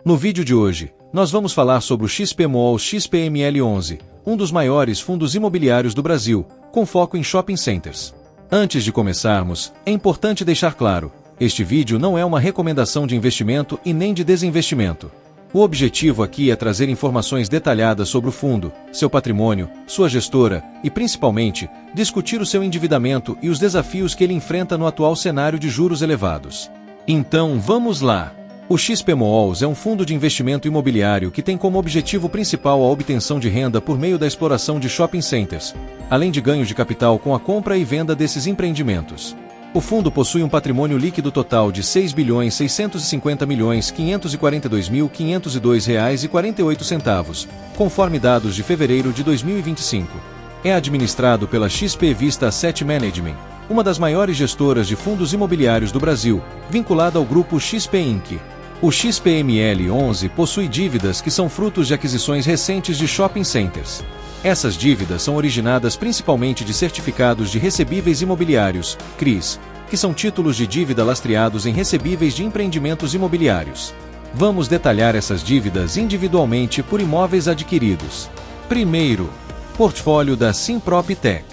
No vídeo de hoje, nós vamos falar sobre o XPMOL XPML11, um dos maiores fundos imobiliários do Brasil, com foco em shopping centers. Antes de começarmos, é importante deixar claro, este vídeo não é uma recomendação de investimento e nem de desinvestimento. O objetivo aqui é trazer informações detalhadas sobre o fundo, seu patrimônio, sua gestora e, principalmente, discutir o seu endividamento e os desafios que ele enfrenta no atual cenário de juros elevados. Então, vamos lá! O XPMOLs é um fundo de investimento imobiliário que tem como objetivo principal a obtenção de renda por meio da exploração de shopping centers, além de ganho de capital com a compra e venda desses empreendimentos. O fundo possui um patrimônio líquido total de R$ 6.650.542.502,48, conforme dados de fevereiro de 2025. É administrado pela XP Vista Asset Management, uma das maiores gestoras de fundos imobiliários do Brasil, vinculada ao grupo XP Inc. O XPML11 possui dívidas que são frutos de aquisições recentes de shopping centers. Essas dívidas são originadas principalmente de certificados de recebíveis imobiliários, CRIs, que são títulos de dívida lastreados em recebíveis de empreendimentos imobiliários. Vamos detalhar essas dívidas individualmente por imóveis adquiridos. Primeiro, portfólio da Simproptech.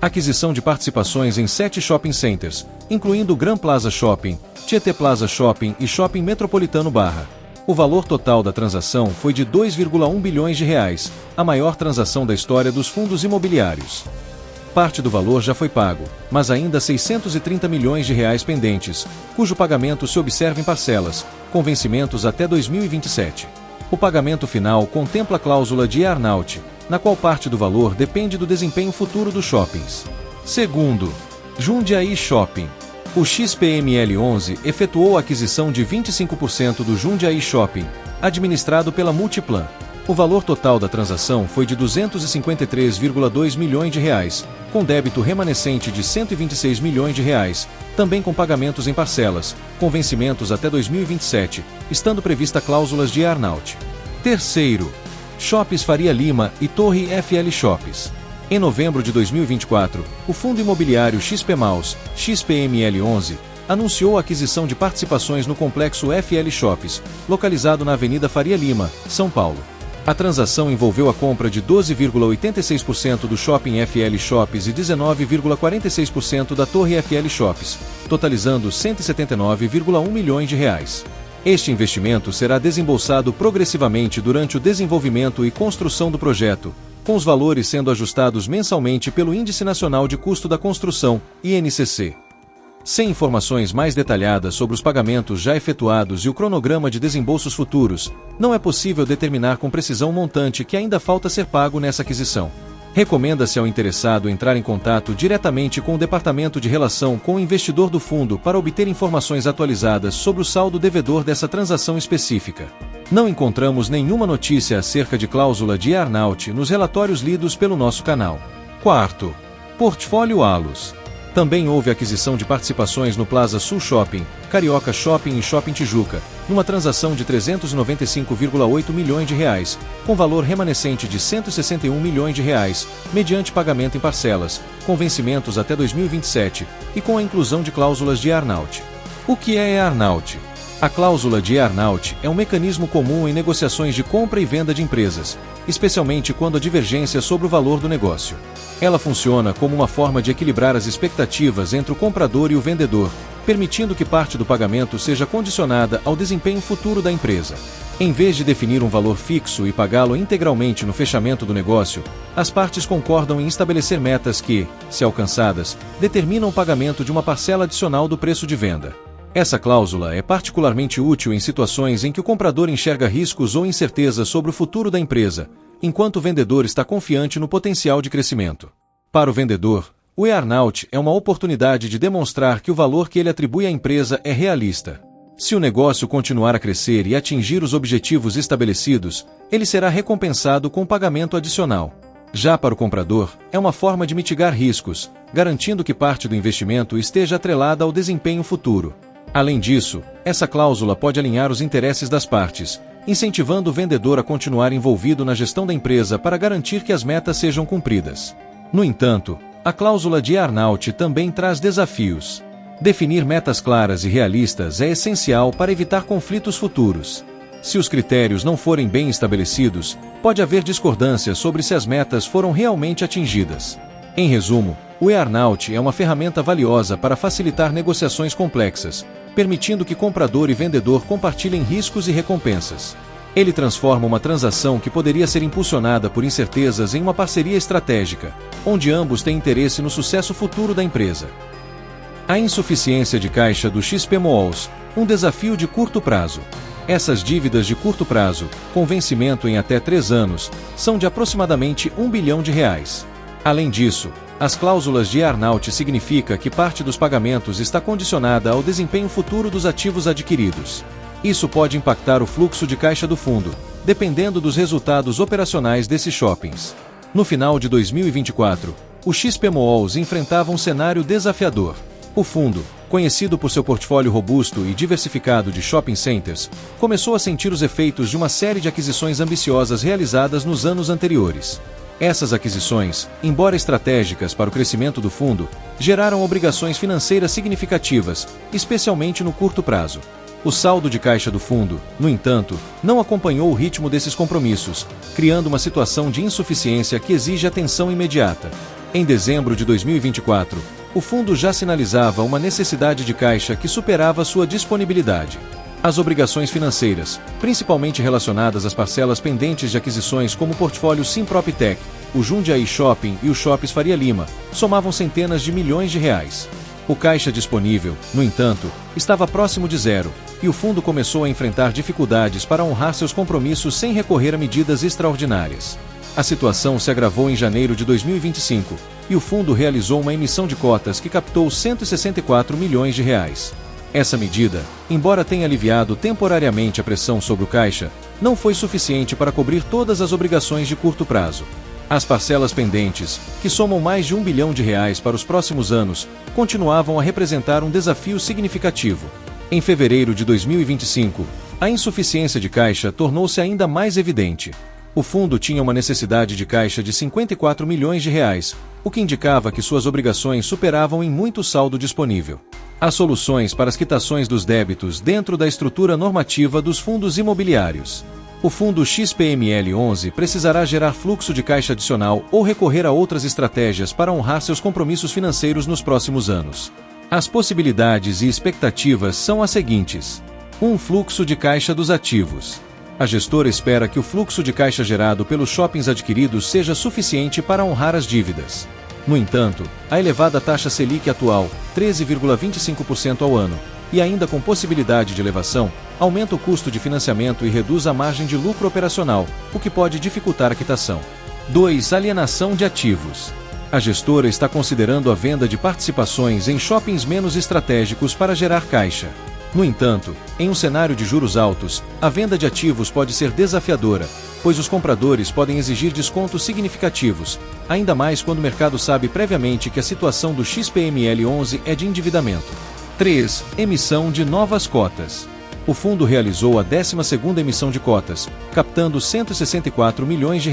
Aquisição de participações em 7 shopping centers, incluindo Gran Plaza Shopping, Tietê Plaza Shopping e Shopping Metropolitano Barra. O valor total da transação foi de R$ 2,1 bilhões, a maior transação da história dos fundos imobiliários. Parte do valor já foi pago, mas ainda R$ 630 milhões pendentes, cujo pagamento se observa em parcelas, com vencimentos até 2027. O pagamento final contempla a cláusula de earn-out, na qual parte do valor depende do desempenho futuro dos shoppings. Segundo, Jundiaí Shopping. O XPML11 efetuou a aquisição de 25% do Jundiaí Shopping, administrado pela Multiplan. O valor total da transação foi de R$ 253,2 milhões, com débito remanescente de R$ 126 milhões, também com pagamentos em parcelas, com vencimentos até 2027, estando prevista cláusulas de earn-out. Terceiro, Shoppes Faria Lima e Torre FL Shoppes. Em novembro de 2024, o fundo imobiliário XPMOLs, XPML11, anunciou a aquisição de participações no complexo FL Shoppes, localizado na Avenida Faria Lima, São Paulo. A transação envolveu a compra de 12,86% do Shopping FL Shoppes e 19,46% da Torre FL Shoppes, totalizando R$ 179,1 milhões. Este investimento será desembolsado progressivamente durante o desenvolvimento e construção do projeto, com os valores sendo ajustados mensalmente pelo Índice Nacional de Custo da Construção, INCC. Sem informações mais detalhadas sobre os pagamentos já efetuados e o cronograma de desembolsos futuros, não é possível determinar com precisão o montante que ainda falta ser pago nessa aquisição. Recomenda-se ao interessado entrar em contato diretamente com o Departamento de Relação com o Investidor do Fundo para obter informações atualizadas sobre o saldo devedor dessa transação específica. Não encontramos nenhuma notícia acerca de cláusula de earn-out nos relatórios lidos pelo nosso canal. Quarto, Portfólio Allos. Também houve aquisição de participações no Plaza Sul Shopping, Carioca Shopping e Shopping Tijuca, numa transação de R$ 395,8 milhões, com valor remanescente de R$ 161 milhões, mediante pagamento em parcelas, com vencimentos até 2027 e com a inclusão de cláusulas de earn-out. O que é earn-out? A cláusula de earn-out é um mecanismo comum em negociações de compra e venda de empresas, especialmente quando há divergência sobre o valor do negócio. Ela funciona como uma forma de equilibrar as expectativas entre o comprador e o vendedor, permitindo que parte do pagamento seja condicionada ao desempenho futuro da empresa. Em vez de definir um valor fixo e pagá-lo integralmente no fechamento do negócio, as partes concordam em estabelecer metas que, se alcançadas, determinam o pagamento de uma parcela adicional do preço de venda. Essa cláusula é particularmente útil em situações em que o comprador enxerga riscos ou incertezas sobre o futuro da empresa, enquanto o vendedor está confiante no potencial de crescimento. Para o vendedor, o earn-out é uma oportunidade de demonstrar que o valor que ele atribui à empresa é realista. Se o negócio continuar a crescer e atingir os objetivos estabelecidos, ele será recompensado com pagamento adicional. Já para o comprador, é uma forma de mitigar riscos, garantindo que parte do investimento esteja atrelada ao desempenho futuro. Além disso, essa cláusula pode alinhar os interesses das partes, incentivando o vendedor a continuar envolvido na gestão da empresa para garantir que as metas sejam cumpridas. No entanto, a cláusula de earn-out também traz desafios. Definir metas claras e realistas é essencial para evitar conflitos futuros. Se os critérios não forem bem estabelecidos, pode haver discordância sobre se as metas foram realmente atingidas. Em resumo, o earn-out é uma ferramenta valiosa para facilitar negociações complexas, permitindo que comprador e vendedor compartilhem riscos e recompensas. Ele transforma uma transação que poderia ser impulsionada por incertezas em uma parceria estratégica, onde ambos têm interesse no sucesso futuro da empresa. A insuficiência de caixa do XP Malls, um desafio de curto prazo. Essas dívidas de curto prazo, com vencimento em até 3 anos, são de aproximadamente R$ 1 bilhão. Além disso, as cláusulas de earn-out significa que parte dos pagamentos está condicionada ao desempenho futuro dos ativos adquiridos. Isso pode impactar o fluxo de caixa do fundo, dependendo dos resultados operacionais desses shoppings. No final de 2024, o XP Malls enfrentava um cenário desafiador. O fundo, conhecido por seu portfólio robusto e diversificado de shopping centers, começou a sentir os efeitos de uma série de aquisições ambiciosas realizadas nos anos anteriores. Essas aquisições, embora estratégicas para o crescimento do fundo, geraram obrigações financeiras significativas, especialmente no curto prazo. O saldo de caixa do fundo, no entanto, não acompanhou o ritmo desses compromissos, criando uma situação de insuficiência que exige atenção imediata. Em dezembro de 2024, o fundo já sinalizava uma necessidade de caixa que superava sua disponibilidade. As obrigações financeiras, principalmente relacionadas às parcelas pendentes de aquisições como o portfólio Simproptech, o Jundiaí Shopping e o Shoppes Faria Lima, somavam centenas de milhões de reais. O caixa disponível, no entanto, estava próximo de zero, e o fundo começou a enfrentar dificuldades para honrar seus compromissos sem recorrer a medidas extraordinárias. A situação se agravou em janeiro de 2025, e o fundo realizou uma emissão de cotas que captou R$ 164 milhões. Essa medida, embora tenha aliviado temporariamente a pressão sobre o caixa, não foi suficiente para cobrir todas as obrigações de curto prazo. As parcelas pendentes, que somam mais de R$ 1 bilhão para os próximos anos, continuavam a representar um desafio significativo. Em fevereiro de 2025, a insuficiência de caixa tornou-se ainda mais evidente. O fundo tinha uma necessidade de caixa de R$ 54 milhões, o que indicava que suas obrigações superavam em muito o saldo disponível. Há soluções para as quitações dos débitos dentro da estrutura normativa dos fundos imobiliários. O fundo XPML11 precisará gerar fluxo de caixa adicional ou recorrer a outras estratégias para honrar seus compromissos financeiros nos próximos anos. As possibilidades e expectativas são as seguintes: 1. Fluxo de caixa dos ativos. A gestora espera que o fluxo de caixa gerado pelos shoppings adquiridos seja suficiente para honrar as dívidas. No entanto, a elevada taxa Selic atual, 13,25% ao ano, e ainda com possibilidade de elevação, aumenta o custo de financiamento e reduz a margem de lucro operacional, o que pode dificultar a quitação. 2. Alienação de ativos. A gestora está considerando a venda de participações em shoppings menos estratégicos para gerar caixa. No entanto, em um cenário de juros altos, a venda de ativos pode ser desafiadora, pois os compradores podem exigir descontos significativos, ainda mais quando o mercado sabe previamente que a situação do XPML11 é de endividamento. 3. Emissão de novas cotas. O fundo realizou a 12ª emissão de cotas, captando R$ 164 milhões,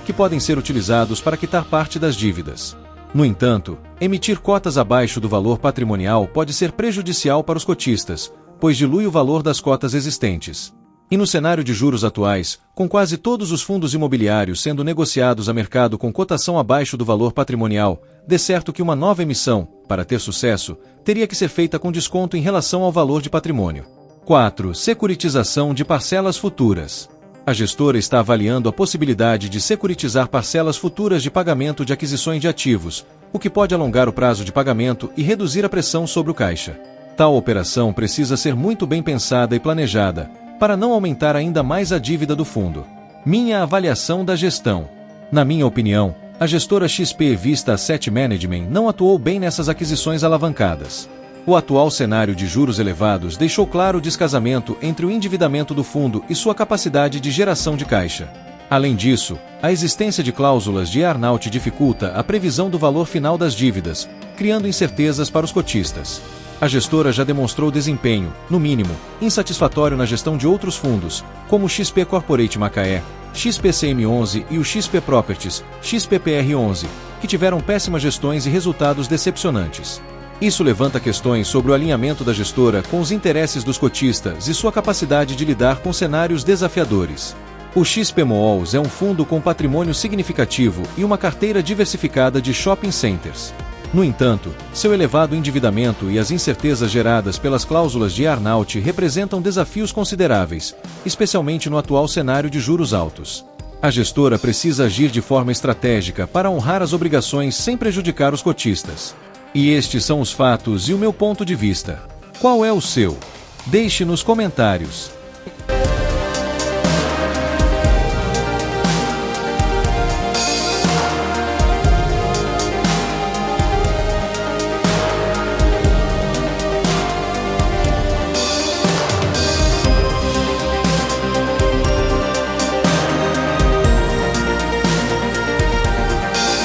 que podem ser utilizados para quitar parte das dívidas. No entanto, emitir cotas abaixo do valor patrimonial pode ser prejudicial para os cotistas, pois dilui o valor das cotas existentes. E no cenário de juros atuais, com quase todos os fundos imobiliários sendo negociados a mercado com cotação abaixo do valor patrimonial, de certo que uma nova emissão, para ter sucesso, teria que ser feita com desconto em relação ao valor de patrimônio. 4. Securitização de parcelas futuras. A gestora está avaliando a possibilidade de securitizar parcelas futuras de pagamento de aquisições de ativos, o que pode alongar o prazo de pagamento e reduzir a pressão sobre o caixa. Tal operação precisa ser muito bem pensada e planejada, para não aumentar ainda mais a dívida do fundo. Minha avaliação da gestão. Na minha opinião, a gestora XP Vista Asset Management não atuou bem nessas aquisições alavancadas. O atual cenário de juros elevados deixou claro o descasamento entre o endividamento do fundo e sua capacidade de geração de caixa. Além disso, a existência de cláusulas de earn-out dificulta a previsão do valor final das dívidas, criando incertezas para os cotistas. A gestora já demonstrou desempenho, no mínimo, insatisfatório na gestão de outros fundos, como o XP Corporate Macaé, XPCM11 e o XP Properties, XPPR11, que tiveram péssimas gestões e resultados decepcionantes. Isso levanta questões sobre o alinhamento da gestora com os interesses dos cotistas e sua capacidade de lidar com cenários desafiadores. O XP Malls é um fundo com patrimônio significativo e uma carteira diversificada de shopping centers. No entanto, seu elevado endividamento e as incertezas geradas pelas cláusulas de earn-out representam desafios consideráveis, especialmente no atual cenário de juros altos. A gestora precisa agir de forma estratégica para honrar as obrigações sem prejudicar os cotistas. E estes são os fatos e o meu ponto de vista. Qual é o seu? Deixe nos comentários.